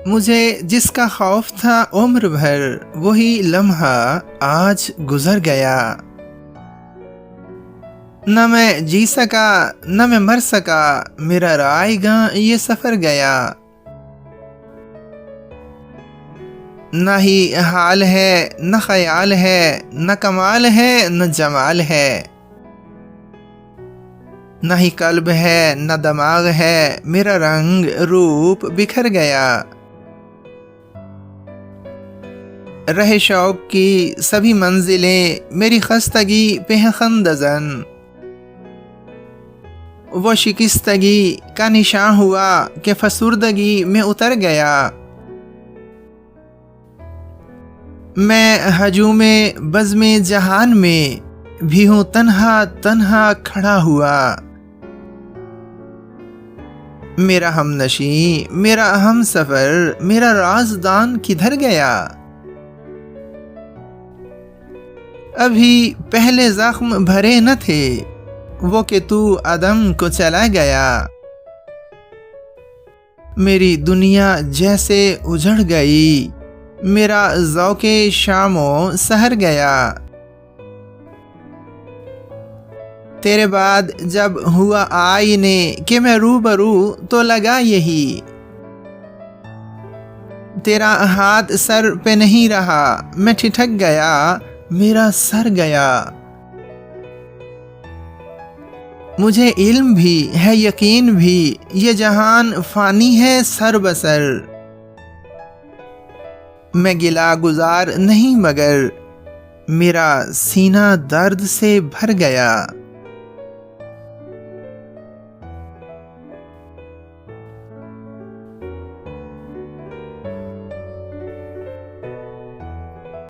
مجھے جس کا خوف تھا عمر بھر، وہی لمحہ آج گزر گیا۔ نہ میں جی سکا نہ میں مر سکا، میرا رائے گاں یہ سفر گیا۔ نہ ہی حال ہے نہ خیال ہے، نہ کمال ہے نہ جمال ہے، نہ ہی قلب ہے نہ دماغ ہے، میرا رنگ روپ بکھر گیا۔ رہے شوق کی سبھی منزلیں، میری خستگی پہ ہیں خندزن، وہ شکستگی کا نشاں ہوا کہ فسردگی میں اتر گیا۔ میں ہجوم بزم جہان میں بھی ہوں تنہا تنہا کھڑا ہوا، میرا ہم نشیں میرا ہم سفر میرا رازدان کدھر گیا۔ ابھی پہلے زخم بھرے نہ تھے وہ کہ تو عدم کو چلا گیا، میری دنیا جیسے اجڑ گئی، میرا ذوق شام و سحر گیا۔ تیرے بعد جب ہوا آئینے کہ میں روبرو تو لگا یہی، تیرا ہاتھ سر پہ نہیں رہا، میں ٹھٹک گیا، میرا سر گیا۔ مجھے علم بھی ہے یقین بھی، یہ جہان فانی ہے سر بسر، میں گلہ گزار نہیں مگر میرا سینہ درد سے بھر گیا۔